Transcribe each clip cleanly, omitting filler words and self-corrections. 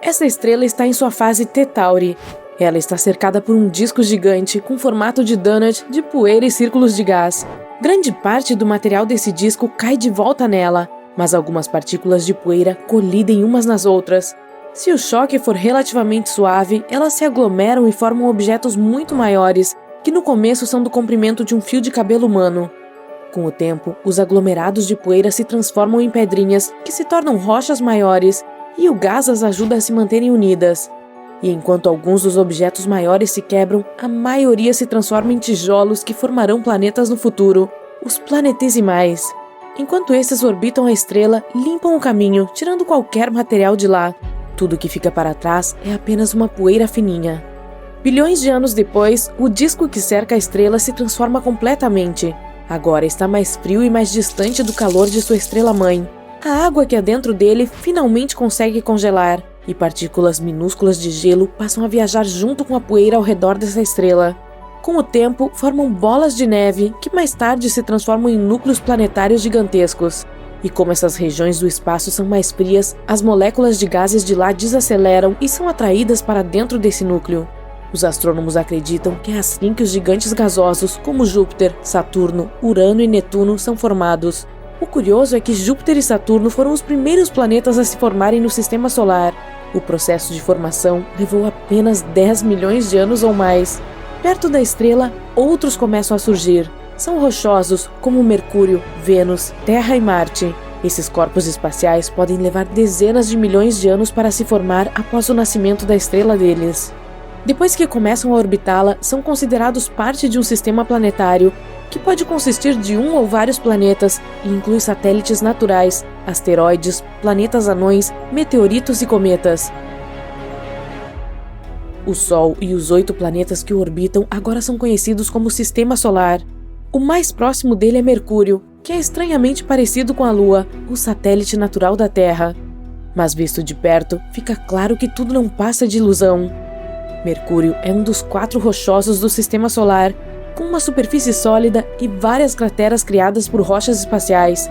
Essa estrela está em sua fase T Tauri. Ela está cercada por um disco gigante com formato de donut de poeira e círculos de gás. Grande parte do material desse disco cai de volta nela, mas algumas partículas de poeira colidem umas nas outras. Se o choque for relativamente suave, elas se aglomeram e formam objetos muito maiores, que no começo são do comprimento de um fio de cabelo humano. Com o tempo, os aglomerados de poeira se transformam em pedrinhas, que se tornam rochas maiores, e o gás as ajuda a se manterem unidas. E enquanto alguns dos objetos maiores se quebram, a maioria se transforma em tijolos que formarão planetas no futuro, os planetesimais. Enquanto esses orbitam a estrela, limpam o caminho, tirando qualquer material de lá. Tudo que fica para trás é apenas uma poeira fininha. Bilhões de anos depois, o disco que cerca a estrela se transforma completamente. Agora está mais frio e mais distante do calor de sua estrela-mãe. A água que há dentro dele finalmente consegue congelar, e partículas minúsculas de gelo passam a viajar junto com a poeira ao redor dessa estrela. Com o tempo, formam bolas de neve que mais tarde se transformam em núcleos planetários gigantescos. E como essas regiões do espaço são mais frias, as moléculas de gases de lá desaceleram e são atraídas para dentro desse núcleo. Os astrônomos acreditam que é assim que os gigantes gasosos como Júpiter, Saturno, Urano e Netuno são formados. O curioso é que Júpiter e Saturno foram os primeiros planetas a se formarem no Sistema Solar. O processo de formação levou apenas 10 milhões de anos ou mais. Perto da estrela, outros começam a surgir. São rochosos, como Mercúrio, Vênus, Terra e Marte. Esses corpos espaciais podem levar dezenas de milhões de anos para se formar após o nascimento da estrela deles. Depois que começam a orbitá-la, são considerados parte de um sistema planetário, que pode consistir de um ou vários planetas e inclui satélites naturais, asteroides, planetas anões, meteoritos e cometas. O Sol e os 8 planetas que o orbitam agora são conhecidos como Sistema Solar. O mais próximo dele é Mercúrio, que é estranhamente parecido com a Lua, o satélite natural da Terra. Mas visto de perto, fica claro que tudo não passa de ilusão. Mercúrio é um dos 4 rochosos do Sistema Solar, com uma superfície sólida e várias crateras criadas por rochas espaciais.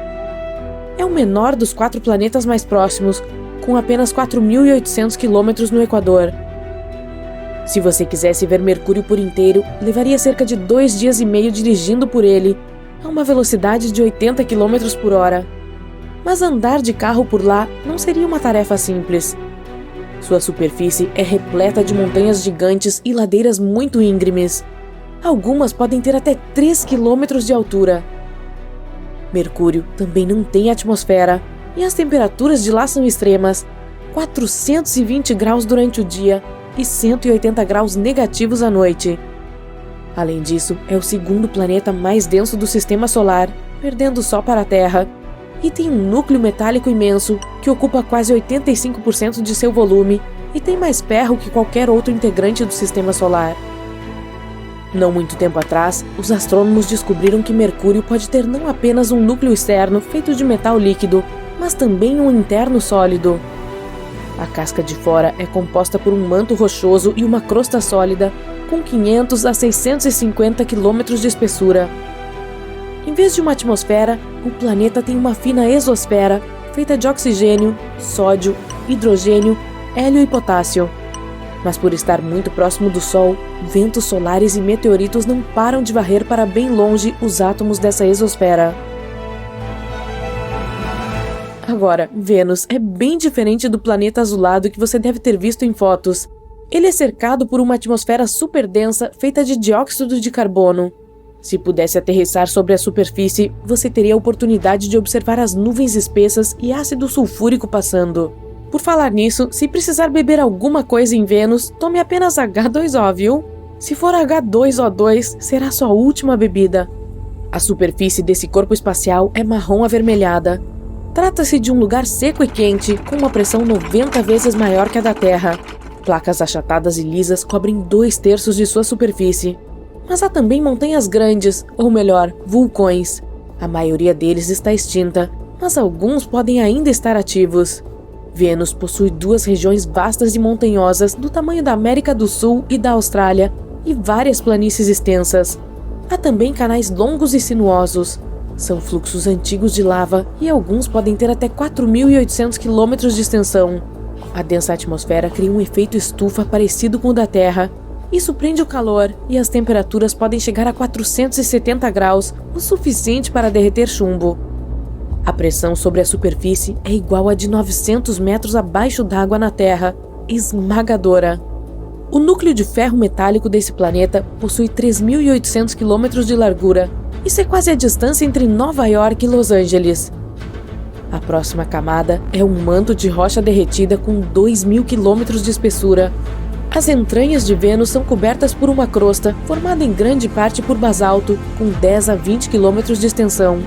É o menor dos 4 planetas mais próximos, com apenas 4.800 quilômetros no Equador. Se você quisesse ver Mercúrio por inteiro, levaria cerca de 2 dias e meio dirigindo por ele, a uma velocidade de 80 km por hora. Mas andar de carro por lá não seria uma tarefa simples. Sua superfície é repleta de montanhas gigantes e ladeiras muito íngremes. Algumas podem ter até 3 quilômetros de altura. Mercúrio também não tem atmosfera, e as temperaturas de lá são extremas, 420 graus durante o dia e 180 graus negativos à noite. Além disso, é o segundo planeta mais denso do Sistema Solar, perdendo só para a Terra, e tem um núcleo metálico imenso que ocupa quase 85% de seu volume e tem mais ferro que qualquer outro integrante do Sistema Solar. Não muito tempo atrás, os astrônomos descobriram que Mercúrio pode ter não apenas um núcleo externo feito de metal líquido, mas também um interno sólido. A casca de fora é composta por um manto rochoso e uma crosta sólida, com 500 a 650 quilômetros de espessura. Em vez de uma atmosfera, o planeta tem uma fina exosfera, feita de oxigênio, sódio, hidrogênio, hélio e potássio. Mas por estar muito próximo do Sol, ventos solares e meteoritos não param de varrer para bem longe os átomos dessa exosfera. Agora, Vênus é bem diferente do planeta azulado que você deve ter visto em fotos. Ele é cercado por uma atmosfera super densa feita de dióxido de carbono. Se pudesse aterrissar sobre a superfície, você teria a oportunidade de observar as nuvens espessas e ácido sulfúrico passando. Por falar nisso, se precisar beber alguma coisa em Vênus, tome apenas H2O, viu? Se for H2O2, será sua última bebida. A superfície desse corpo espacial é marrom avermelhada. Trata-se de um lugar seco e quente, com uma pressão 90 vezes maior que a da Terra. Placas achatadas e lisas cobrem 2/3 de sua superfície. Mas há também montanhas grandes, ou melhor, vulcões. A maioria deles está extinta, mas alguns podem ainda estar ativos. Vênus possui 2 regiões vastas e montanhosas do tamanho da América do Sul e da Austrália, e várias planícies extensas. Há também canais longos e sinuosos. São fluxos antigos de lava e alguns podem ter até 4.800 quilômetros de extensão. A densa atmosfera cria um efeito estufa parecido com o da Terra. Isso prende o calor e as temperaturas podem chegar a 470 graus, o suficiente para derreter chumbo. A pressão sobre a superfície é igual a de 900 metros abaixo d'água na Terra, esmagadora. O núcleo de ferro metálico desse planeta possui 3.800 quilômetros de largura. Isso é quase a distância entre Nova York e Los Angeles. A próxima camada é um manto de rocha derretida com 2.000 quilômetros de espessura. As entranhas de Vênus são cobertas por uma crosta, formada em grande parte por basalto, com 10 a 20 quilômetros de extensão.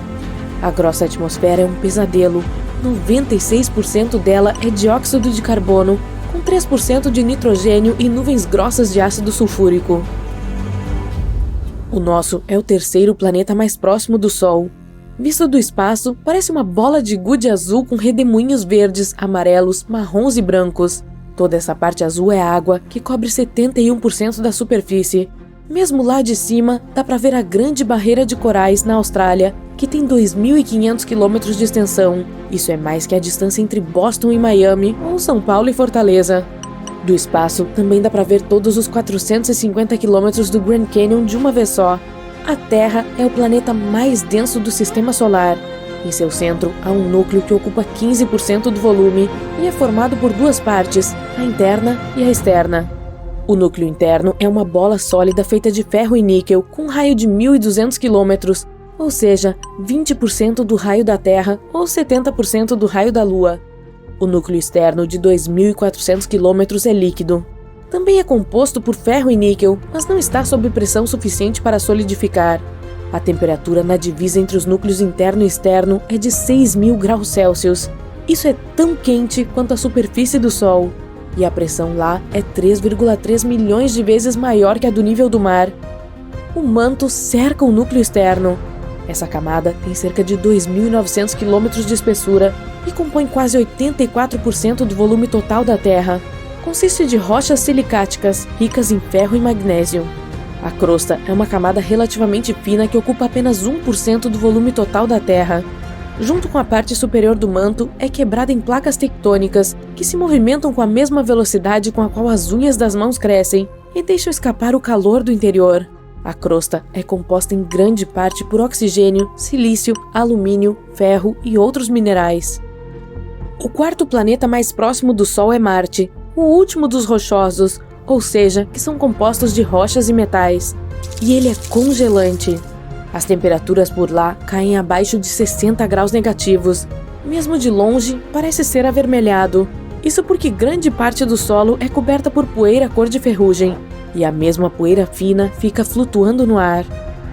A grossa atmosfera é um pesadelo. 96% dela é dióxido de carbono, com 3% de nitrogênio e nuvens grossas de ácido sulfúrico. O nosso é o terceiro planeta mais próximo do Sol. Visto do espaço, parece uma bola de gude azul com redemoinhos verdes, amarelos, marrons e brancos. Toda essa parte azul é água, que cobre 71% da superfície. Mesmo lá de cima, dá para ver a Grande Barreira de Corais, na Austrália, que tem 2.500 quilômetros de extensão. Isso é mais que a distância entre Boston e Miami, ou São Paulo e Fortaleza. Do espaço, também dá para ver todos os 450 quilômetros do Grand Canyon de uma vez só. A Terra é o planeta mais denso do Sistema Solar. Em seu centro, há um núcleo que ocupa 15% do volume e é formado por duas partes, a interna e a externa. O núcleo interno é uma bola sólida feita de ferro e níquel com um raio de 1.200 km, ou seja, 20% do raio da Terra ou 70% do raio da Lua. O núcleo externo, de 2.400 km, é líquido. Também é composto por ferro e níquel, mas não está sob pressão suficiente para solidificar. A temperatura na divisa entre os núcleos interno e externo é de 6.000 graus Celsius. Isso é tão quente quanto a superfície do Sol. E a pressão lá é 3,3 milhões de vezes maior que a do nível do mar. O manto cerca o núcleo externo. Essa camada tem cerca de 2.900 quilômetros de espessura e compõe quase 84% do volume total da Terra. Consiste de rochas silicáticas, ricas em ferro e magnésio. A crosta é uma camada relativamente fina que ocupa apenas 1% do volume total da Terra. Junto com a parte superior do manto, é quebrada em placas tectônicas que se movimentam com a mesma velocidade com a qual as unhas das mãos crescem e deixam escapar o calor do interior. A crosta é composta em grande parte por oxigênio, silício, alumínio, ferro e outros minerais. O quarto planeta mais próximo do Sol é Marte, o último dos rochosos, ou seja, que são compostos de rochas e metais. E ele é congelante. As temperaturas por lá caem abaixo de 60 graus negativos. Mesmo de longe, parece ser avermelhado. Isso porque grande parte do solo é coberta por poeira cor de ferrugem. E a mesma poeira fina fica flutuando no ar.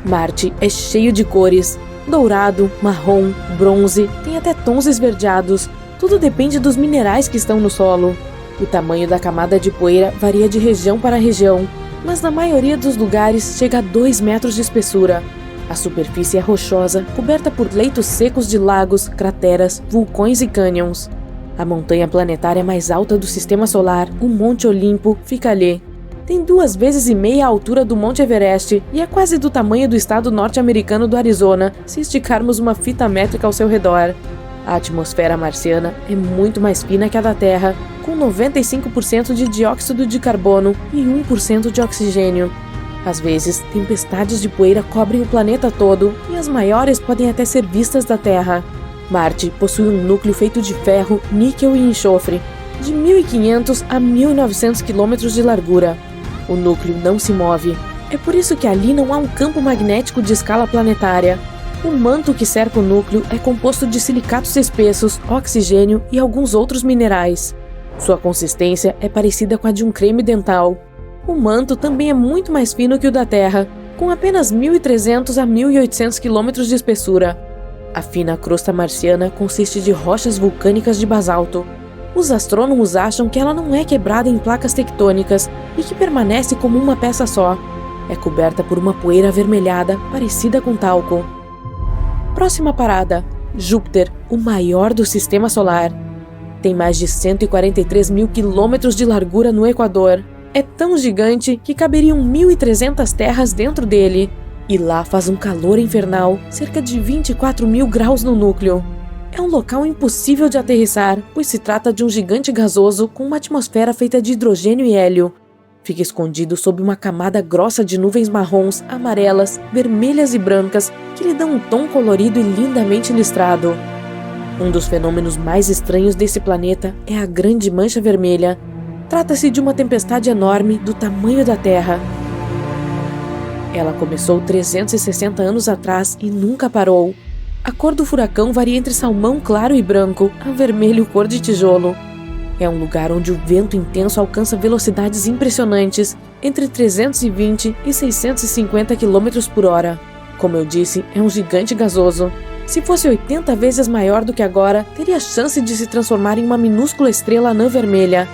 Marte é cheio de cores. Dourado, marrom, bronze, tem até tons esverdeados. Tudo depende dos minerais que estão no solo. O tamanho da camada de poeira varia de região para região, mas na maioria dos lugares chega a 2 metros de espessura. A superfície é rochosa, coberta por leitos secos de lagos, crateras, vulcões e cânions. A montanha planetária mais alta do Sistema Solar, o Monte Olimpo, fica ali. Tem 2,5 vezes a altura do Monte Everest e é quase do tamanho do estado norte-americano do Arizona, se esticarmos uma fita métrica ao seu redor. A atmosfera marciana é muito mais fina que a da Terra, com 95% de dióxido de carbono e 1% de oxigênio. Às vezes, tempestades de poeira cobrem o planeta todo e as maiores podem até ser vistas da Terra. Marte possui um núcleo feito de ferro, níquel e enxofre, de 1.500 a 1.900 quilômetros de largura. O núcleo não se move. É por isso que ali não há um campo magnético de escala planetária. O manto que cerca o núcleo é composto de silicatos espessos, oxigênio e alguns outros minerais. Sua consistência é parecida com a de um creme dental. O manto também é muito mais fino que o da Terra, com apenas 1.300 a 1.800 quilômetros de espessura. A fina crosta marciana consiste de rochas vulcânicas de basalto. Os astrônomos acham que ela não é quebrada em placas tectônicas e que permanece como uma peça só. É coberta por uma poeira avermelhada, parecida com talco. Próxima parada, Júpiter, o maior do Sistema Solar. Tem mais de 143.000 quilômetros de largura no Equador. É tão gigante que caberiam 1.300 terras dentro dele. E lá faz um calor infernal, cerca de 24.000 graus no núcleo. É um local impossível de aterrissar, pois se trata de um gigante gasoso com uma atmosfera feita de hidrogênio e hélio. Fica escondido sob uma camada grossa de nuvens marrons, amarelas, vermelhas e brancas que lhe dão um tom colorido e lindamente listrado. Um dos fenômenos mais estranhos desse planeta é a Grande Mancha Vermelha. Trata-se de uma tempestade enorme do tamanho da Terra. Ela começou 360 anos atrás e nunca parou. A cor do furacão varia entre salmão claro e branco, a vermelho cor de tijolo. É um lugar onde o vento intenso alcança velocidades impressionantes, entre 320 e 650 km por hora. Como eu disse, é um gigante gasoso. Se fosse 80 vezes maior do que agora, teria chance de se transformar em uma minúscula estrela anã vermelha.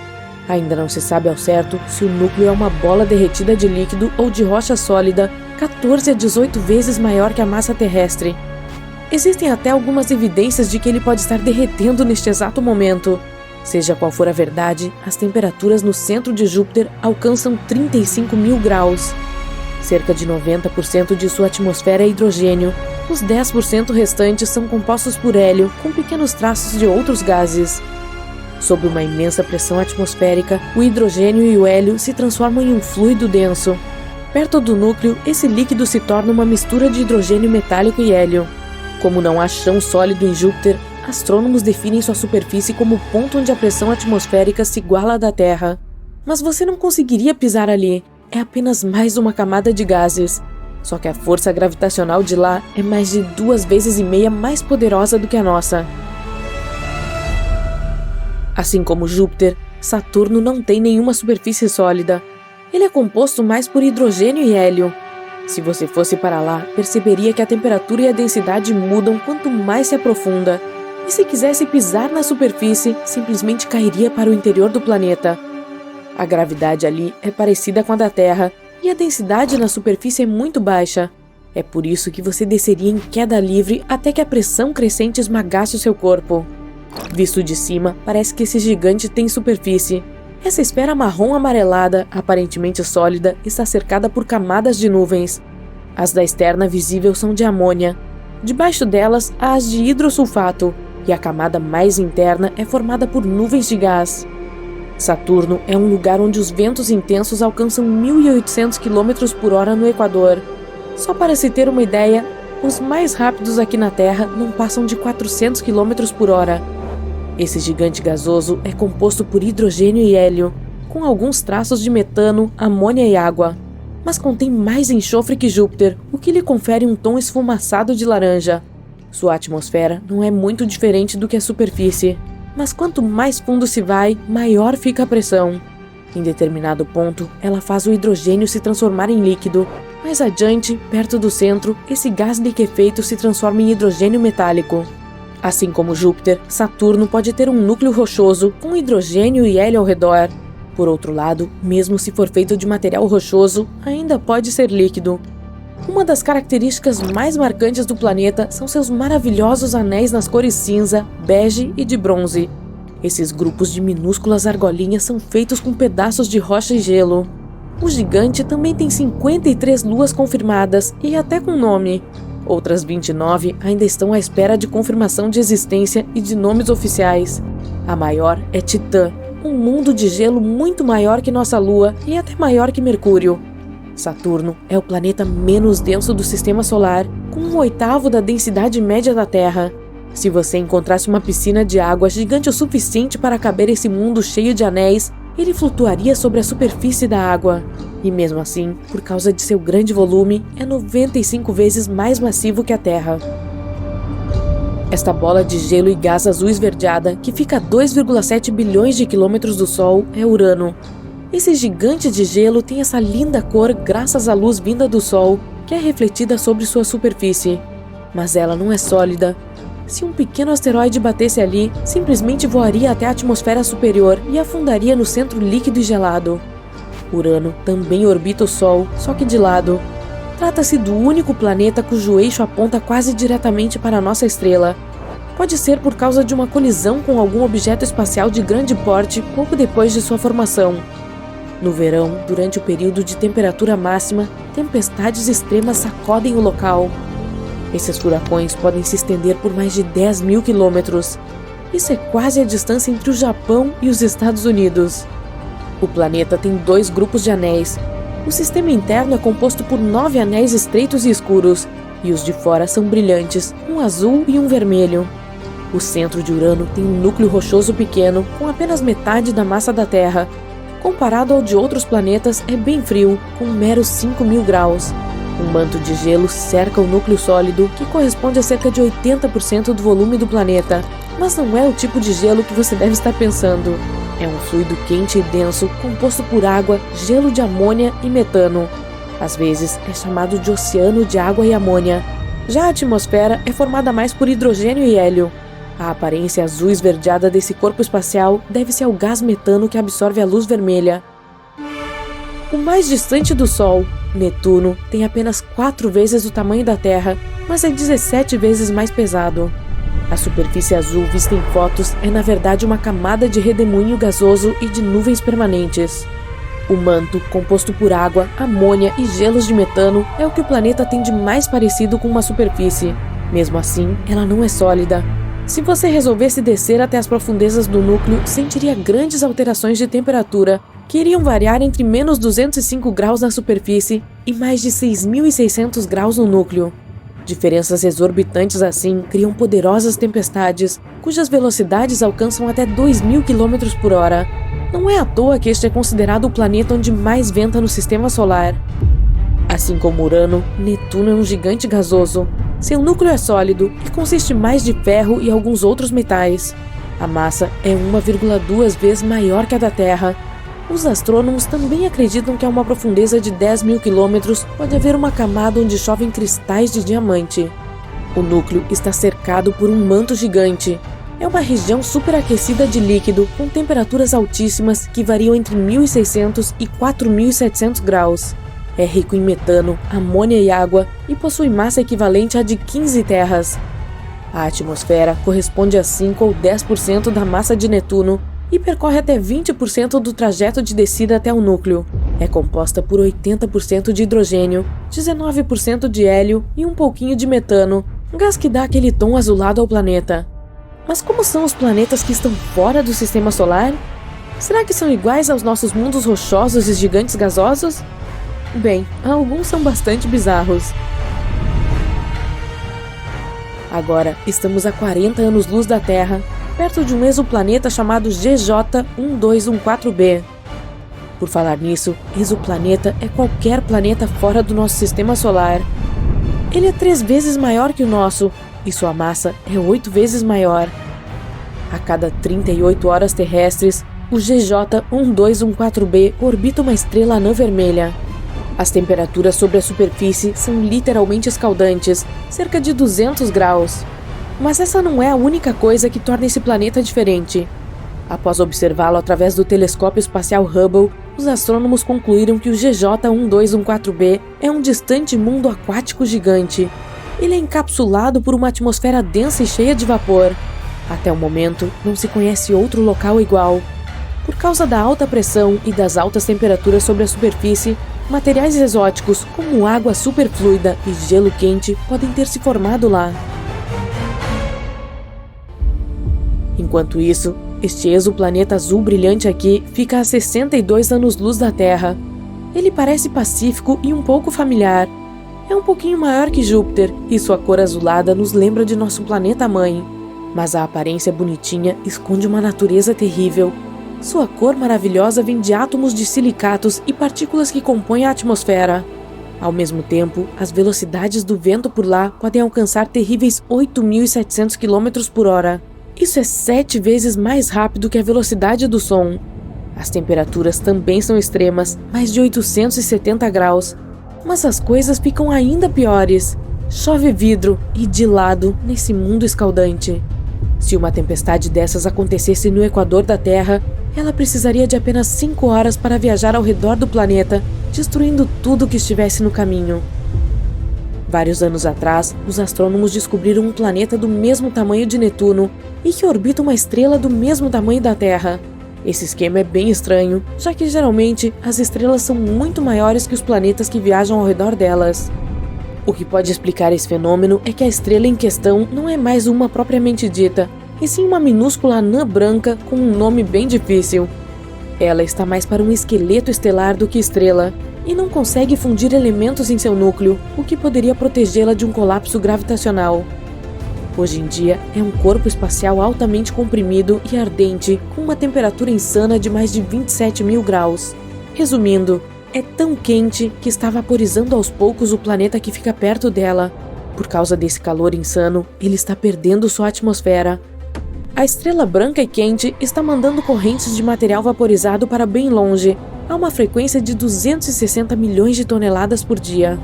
Ainda não se sabe ao certo se o núcleo é uma bola derretida de líquido ou de rocha sólida, 14 a 18 vezes maior que a massa terrestre. Existem até algumas evidências de que ele pode estar derretendo neste exato momento. Seja qual for a verdade, as temperaturas no centro de Júpiter alcançam 35 mil graus. Cerca de 90% de sua atmosfera é hidrogênio. Os 10% restantes são compostos por hélio, com pequenos traços de outros gases. Sob uma imensa pressão atmosférica, o hidrogênio e o hélio se transformam em um fluido denso. Perto do núcleo, esse líquido se torna uma mistura de hidrogênio metálico e hélio. Como não há chão sólido em Júpiter, astrônomos definem sua superfície como o ponto onde a pressão atmosférica se iguala à da Terra. Mas você não conseguiria pisar ali, é apenas mais uma camada de gases. Só que a força gravitacional de lá é mais de 2,5 vezes mais poderosa do que a nossa. Assim como Júpiter, Saturno não tem nenhuma superfície sólida. Ele é composto mais por hidrogênio e hélio. Se você fosse para lá, perceberia que a temperatura e a densidade mudam quanto mais se aprofunda. E se quisesse pisar na superfície, simplesmente cairia para o interior do planeta. A gravidade ali é parecida com a da Terra, e a densidade na superfície é muito baixa. É por isso que você desceria em queda livre até que a pressão crescente esmagasse o seu corpo. Visto de cima, parece que esse gigante tem superfície. Essa esfera marrom amarelada, aparentemente sólida, está cercada por camadas de nuvens. As da externa visível são de amônia. Debaixo delas, há as de hidrossulfato, e a camada mais interna é formada por nuvens de gás. Saturno é um lugar onde os ventos intensos alcançam 1.800 km por hora no Equador. Só para se ter uma ideia, os mais rápidos aqui na Terra não passam de 400 km por hora. Esse gigante gasoso é composto por hidrogênio e hélio, com alguns traços de metano, amônia e água. Mas contém mais enxofre que Júpiter, o que lhe confere um tom esfumaçado de laranja. Sua atmosfera não é muito diferente do que a superfície, mas quanto mais fundo se vai, maior fica a pressão. Em determinado ponto, ela faz o hidrogênio se transformar em líquido. Mais adiante, perto do centro, esse gás liquefeito se transforma em hidrogênio metálico. Assim como Júpiter, Saturno pode ter um núcleo rochoso com hidrogênio e hélio ao redor. Por outro lado, mesmo se for feito de material rochoso, ainda pode ser líquido. Uma das características mais marcantes do planeta são seus maravilhosos anéis nas cores cinza, bege e de bronze. Esses grupos de minúsculas argolinhas são feitos com pedaços de rocha e gelo. O gigante também tem 53 luas confirmadas e até com nome. Outras 29 ainda estão à espera de confirmação de existência e de nomes oficiais. A maior é Titã, um mundo de gelo muito maior que nossa Lua e até maior que Mercúrio. Saturno é o planeta menos denso do Sistema Solar, com 1/8 da densidade média da Terra. Se você encontrasse uma piscina de água gigante o suficiente para caber esse mundo cheio de anéis, ele flutuaria sobre a superfície da água. E mesmo assim, por causa de seu grande volume, é 95 vezes mais massivo que a Terra. Esta bola de gelo e gás azul esverdeada, que fica a 2,7 bilhões de quilômetros do Sol, é Urano. Esse gigante de gelo tem essa linda cor graças à luz vinda do Sol, que é refletida sobre sua superfície. Mas ela não é sólida. Se um pequeno asteroide batesse ali, simplesmente voaria até a atmosfera superior e afundaria no centro líquido e gelado. Urano também orbita o Sol, só que de lado. Trata-se do único planeta cujo eixo aponta quase diretamente para a nossa estrela. Pode ser por causa de uma colisão com algum objeto espacial de grande porte pouco depois de sua formação. No verão, durante o período de temperatura máxima, tempestades extremas sacodem o local. Esses furacões podem se estender por mais de 10 mil quilômetros. Isso é quase a distância entre o Japão e os Estados Unidos. O planeta tem 2 grupos de anéis. O sistema interno é composto por 9 anéis estreitos e escuros, e os de fora são brilhantes, um azul e um vermelho. O centro de Urano tem um núcleo rochoso pequeno, com apenas metade da massa da Terra. Comparado ao de outros planetas, é bem frio, com meros 5.000 graus. Um manto de gelo cerca o núcleo sólido, que corresponde a cerca de 80% do volume do planeta. Mas não é o tipo de gelo que você deve estar pensando. É um fluido quente e denso, composto por água, gelo de amônia e metano. Às vezes, é chamado de oceano de água e amônia. Já a atmosfera é formada mais por hidrogênio e hélio. A aparência azul esverdeada desse corpo espacial deve-se ao gás metano que absorve a luz vermelha. O mais distante do Sol, Netuno, tem apenas 4 vezes o tamanho da Terra, mas é 17 vezes mais pesado. A superfície azul vista em fotos é na verdade uma camada de redemoinho gasoso e de nuvens permanentes. O manto, composto por água, amônia e gelos de metano, é o que o planeta tem de mais parecido com uma superfície. Mesmo assim, ela não é sólida. Se você resolvesse descer até as profundezas do núcleo, sentiria grandes alterações de temperatura, que iriam variar entre menos 205 graus na superfície e mais de 6.600 graus no núcleo. Diferenças exorbitantes assim criam poderosas tempestades, cujas velocidades alcançam até 2.000 km por hora. Não é à toa que este é considerado o planeta onde mais venta no sistema solar. Assim como Urano, Netuno é um gigante gasoso. Seu núcleo é sólido e consiste mais de ferro e alguns outros metais. A massa é 1,2 vezes maior que a da Terra. Os astrônomos também acreditam que a uma profundeza de 10.000 quilômetros pode haver uma camada onde chovem cristais de diamante. O núcleo está cercado por um manto gigante. É uma região superaquecida de líquido com temperaturas altíssimas que variam entre 1.600 e 4.700 graus. É rico em metano, amônia e água e possui massa equivalente à de 15 terras. A atmosfera corresponde a 5 ou 10% da massa de Netuno e percorre até 20% do trajeto de descida até o núcleo. É composta por 80% de hidrogênio, 19% de hélio e um pouquinho de metano, gás que dá aquele tom azulado ao planeta. Mas como são os planetas que estão fora do sistema solar? Será que são iguais aos nossos mundos rochosos e gigantes gasosos? Bem, alguns são bastante bizarros. Agora, estamos a 40 anos-luz da Terra, perto de um exoplaneta chamado GJ1214b. Por falar nisso, exoplaneta é qualquer planeta fora do nosso sistema solar. Ele é 3 vezes maior que o nosso, e sua massa é 8 vezes maior. A cada 38 horas terrestres, o GJ1214b orbita uma estrela anã vermelha. As temperaturas sobre a superfície são literalmente escaldantes, cerca de 200 graus. Mas essa não é a única coisa que torna esse planeta diferente. Após observá-lo através do telescópio espacial Hubble, os astrônomos concluíram que o GJ1214b é um distante mundo aquático gigante. Ele é encapsulado por uma atmosfera densa e cheia de vapor. Até o momento, não se conhece outro local igual. Por causa da alta pressão e das altas temperaturas sobre a superfície, materiais exóticos como água superfluida e gelo quente podem ter se formado lá. Enquanto isso, este exoplaneta azul brilhante aqui fica a 62 anos-luz da Terra. Ele parece pacífico e um pouco familiar. É um pouquinho maior que Júpiter e sua cor azulada nos lembra de nosso planeta-mãe. Mas a aparência bonitinha esconde uma natureza terrível. Sua cor maravilhosa vem de átomos de silicatos e partículas que compõem a atmosfera. Ao mesmo tempo, as velocidades do vento por lá podem alcançar terríveis 8.700 km por hora. Isso é 7 vezes mais rápido que a velocidade do som. As temperaturas também são extremas, mais de 870 graus. Mas as coisas ficam ainda piores. Chove vidro e de lado nesse mundo escaldante. Se uma tempestade dessas acontecesse no equador da Terra, ela precisaria de apenas 5 horas para viajar ao redor do planeta, destruindo tudo que estivesse no caminho. Vários anos atrás, os astrônomos descobriram um planeta do mesmo tamanho de Netuno e que orbita uma estrela do mesmo tamanho da Terra. Esse esquema é bem estranho, já que geralmente as estrelas são muito maiores que os planetas que viajam ao redor delas. O que pode explicar esse fenômeno é que a estrela em questão não é mais uma propriamente dita, e sim uma minúscula anã branca com um nome bem difícil. Ela está mais para um esqueleto estelar do que estrela, e não consegue fundir elementos em seu núcleo, o que poderia protegê-la de um colapso gravitacional. Hoje em dia, é um corpo espacial altamente comprimido e ardente, com uma temperatura insana de mais de 27 mil graus. Resumindo, é tão quente que está vaporizando aos poucos o planeta que fica perto dela. Por causa desse calor insano, ele está perdendo sua atmosfera. A estrela branca e quente está mandando correntes de material vaporizado para bem longe, a uma frequência de 260 milhões de toneladas por dia.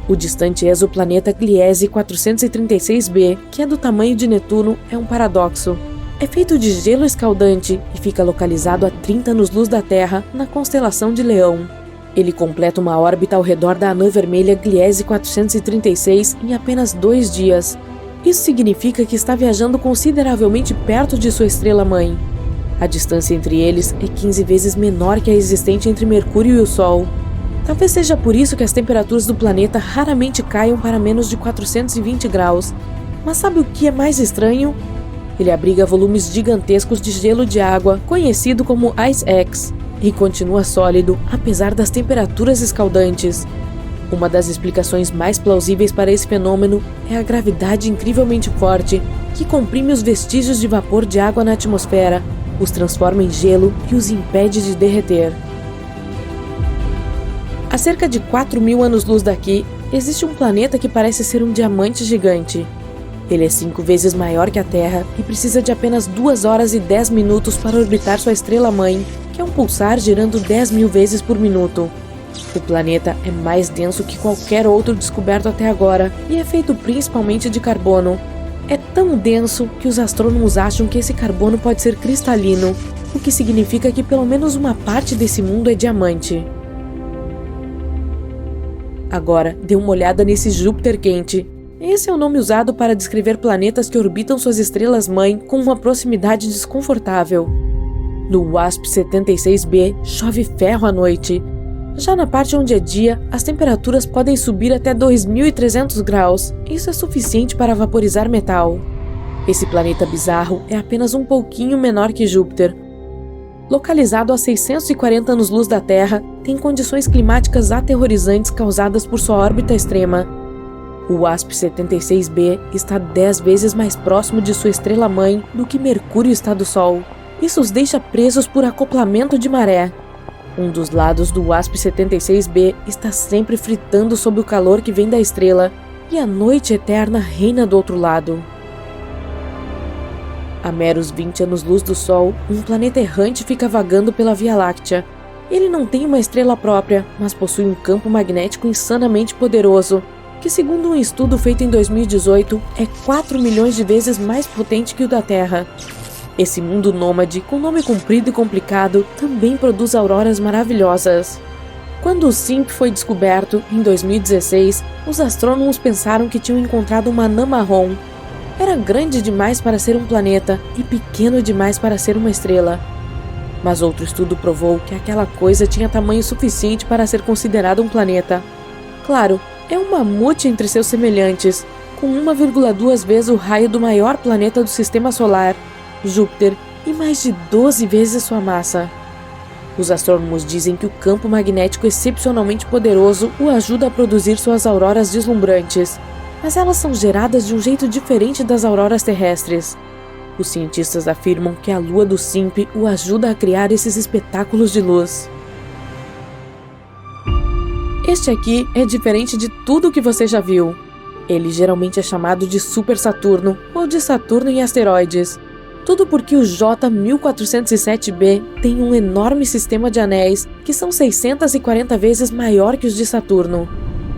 O distante exoplaneta Gliese 436b, que é do tamanho de Netuno, é um paradoxo. É feito de gelo escaldante e fica localizado a 30 anos-luz da Terra, na constelação de Leão. Ele completa uma órbita ao redor da anã vermelha Gliese 436 em apenas 2 dias. Isso significa que está viajando consideravelmente perto de sua estrela-mãe. A distância entre eles é 15 vezes menor que a existente entre Mercúrio e o Sol. Talvez seja por isso que as temperaturas do planeta raramente caiam para menos de 420 graus. Mas sabe o que é mais estranho? Ele abriga volumes gigantescos de gelo de água, conhecido como Ice X, e continua sólido apesar das temperaturas escaldantes. Uma das explicações mais plausíveis para esse fenômeno é a gravidade incrivelmente forte, que comprime os vestígios de vapor de água na atmosfera, os transforma em gelo e os impede de derreter. A cerca de 4.000 anos-luz daqui, existe um planeta que parece ser um diamante gigante. Ele é 5 vezes maior que a Terra e precisa de apenas 2 horas e 10 minutos para orbitar sua estrela-mãe, que é um pulsar girando 10.000 vezes por minuto. O planeta é mais denso que qualquer outro descoberto até agora e é feito principalmente de carbono. É tão denso que os astrônomos acham que esse carbono pode ser cristalino, o que significa que pelo menos uma parte desse mundo é diamante. Agora, dê uma olhada nesse Júpiter quente. Esse é o nome usado para descrever planetas que orbitam suas estrelas-mãe com uma proximidade desconfortável. No WASP-76b, chove ferro à noite. Já na parte onde é dia, as temperaturas podem subir até 2.300 graus. Isso é suficiente para vaporizar metal. Esse planeta bizarro é apenas um pouquinho menor que Júpiter. Localizado a 640 anos-luz da Terra, tem condições climáticas aterrorizantes causadas por sua órbita extrema. O WASP-76b está 10 vezes mais próximo de sua estrela-mãe do que Mercúrio está do Sol. Isso os deixa presos por acoplamento de maré. Um dos lados do WASP-76b está sempre fritando sob o calor que vem da estrela, e a noite eterna reina do outro lado. A meros 20 anos-luz do Sol, um planeta errante fica vagando pela Via Láctea. Ele não tem uma estrela própria, mas possui um campo magnético insanamente poderoso, que segundo um estudo feito em 2018, é 4 milhões de vezes mais potente que o da Terra. Esse mundo nômade, com nome comprido e complicado, também produz auroras maravilhosas. Quando o SIMP foi descoberto, em 2016, os astrônomos pensaram que tinham encontrado uma anã marrom. Era grande demais para ser um planeta e pequeno demais para ser uma estrela. Mas outro estudo provou que aquela coisa tinha tamanho suficiente para ser considerado um planeta. Claro, é um mamute entre seus semelhantes, com 1,2 vezes o raio do maior planeta do Sistema Solar, Júpiter, e mais de 12 vezes sua massa. Os astrônomos dizem que o campo magnético excepcionalmente poderoso o ajuda a produzir suas auroras deslumbrantes, mas elas são geradas de um jeito diferente das auroras terrestres. Os cientistas afirmam que a lua do SIMP o ajuda a criar esses espetáculos de luz. Este aqui é diferente de tudo que você já viu. Ele geralmente é chamado de Super Saturno ou de Saturno em asteroides. Tudo porque o J1407b tem um enorme sistema de anéis que são 640 vezes maior que os de Saturno.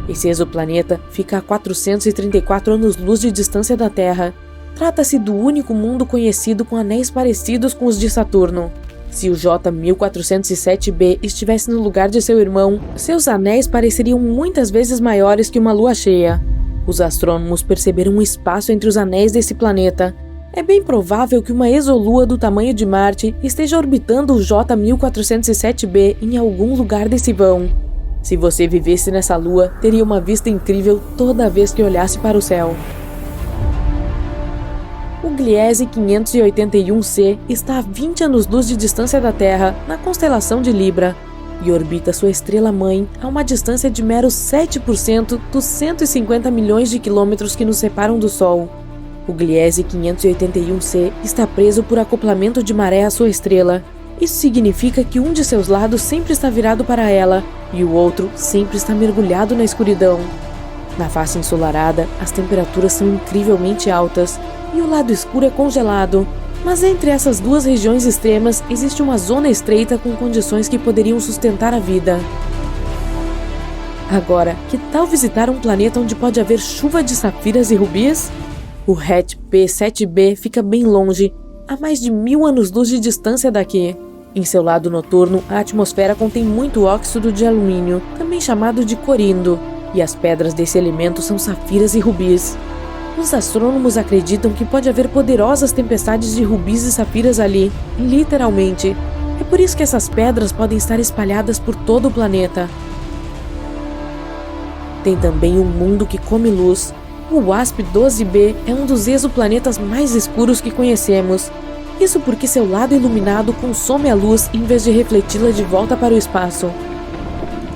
Esse exoplaneta fica a 434 anos-luz de distância da Terra. Trata-se do único mundo conhecido com anéis parecidos com os de Saturno. Se o J1407b estivesse no lugar de seu irmão, seus anéis pareceriam muitas vezes maiores que uma lua cheia. Os astrônomos perceberam um espaço entre os anéis desse planeta. É bem provável que uma exolua do tamanho de Marte esteja orbitando o J1407b em algum lugar desse vão. Se você vivesse nessa lua, teria uma vista incrível toda vez que olhasse para o céu. O Gliese 581c está a 20 anos-luz de distância da Terra, na constelação de Libra, e orbita sua estrela-mãe a uma distância de meros 7% dos 150 milhões de quilômetros que nos separam do Sol. O Gliese 581c está preso por acoplamento de maré à sua estrela. Isso significa que um de seus lados sempre está virado para ela e o outro sempre está mergulhado na escuridão. Na face ensolarada, as temperaturas são incrivelmente altas e o lado escuro é congelado, mas entre essas duas regiões extremas existe uma zona estreita com condições que poderiam sustentar a vida. Agora, que tal visitar um planeta onde pode haver chuva de safiras e rubis? O RET P7b fica bem longe, a mais de 1000 anos-luz de distância daqui. Em seu lado noturno, a atmosfera contém muito óxido de alumínio, também chamado de corindo, e as pedras desse elemento são safiras e rubis. Os astrônomos acreditam que pode haver poderosas tempestades de rubis e safiras ali, literalmente. É por isso que essas pedras podem estar espalhadas por todo o planeta. Tem também um mundo que come luz. O WASP-12b é um dos exoplanetas mais escuros que conhecemos. Isso porque seu lado iluminado consome a luz em vez de refleti-la de volta para o espaço.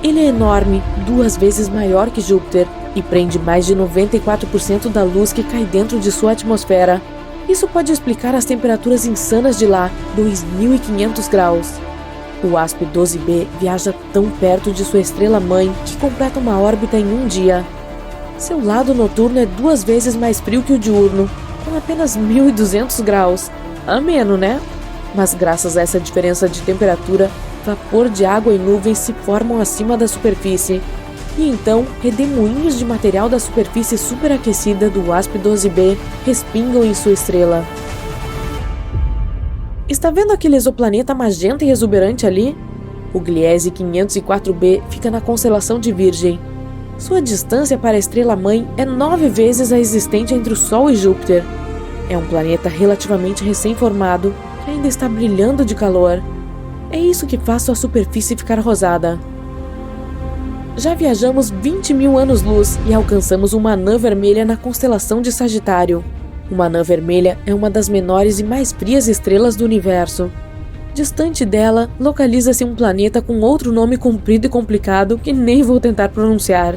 Ele é enorme, 2 vezes maior que Júpiter, e prende mais de 94% da luz que cai dentro de sua atmosfera. Isso pode explicar as temperaturas insanas de lá, 2.500 graus. O WASP-12b viaja tão perto de sua estrela-mãe que completa uma órbita em um dia. Seu lado noturno é 2 vezes mais frio que o diurno, com apenas 1.200 graus. Ameno, né? Mas graças a essa diferença de temperatura, vapor de água e nuvens se formam acima da superfície. E então, redemoinhos de material da superfície superaquecida do WASP-12b respingam em sua estrela. Está vendo aquele exoplaneta magenta e exuberante ali? O Gliese 504b fica na constelação de Virgem. Sua distância para a estrela-mãe é 9 vezes a existente entre o Sol e Júpiter. É um planeta relativamente recém-formado que ainda está brilhando de calor. É isso que faz sua superfície ficar rosada. Já viajamos 20.000 anos-luz e alcançamos uma anã vermelha na constelação de Sagitário. Uma anã vermelha é uma das menores e mais frias estrelas do universo. Distante dela, localiza-se um planeta com outro nome comprido e complicado que nem vou tentar pronunciar.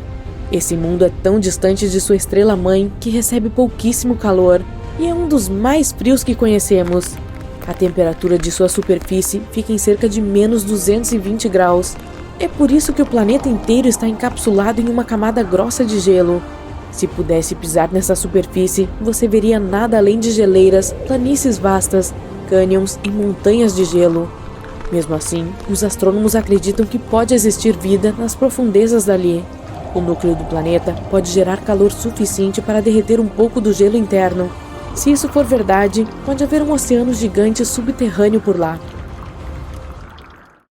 Esse mundo é tão distante de sua estrela-mãe que recebe pouquíssimo calor e é um dos mais frios que conhecemos. A temperatura de sua superfície fica em cerca de menos 220 graus. É por isso que o planeta inteiro está encapsulado em uma camada grossa de gelo. Se pudesse pisar nessa superfície, você veria nada além de geleiras, planícies vastas, cânions e montanhas de gelo. Mesmo assim, os astrônomos acreditam que pode existir vida nas profundezas dali. O núcleo do planeta pode gerar calor suficiente para derreter um pouco do gelo interno. Se isso for verdade, pode haver um oceano gigante subterrâneo por lá.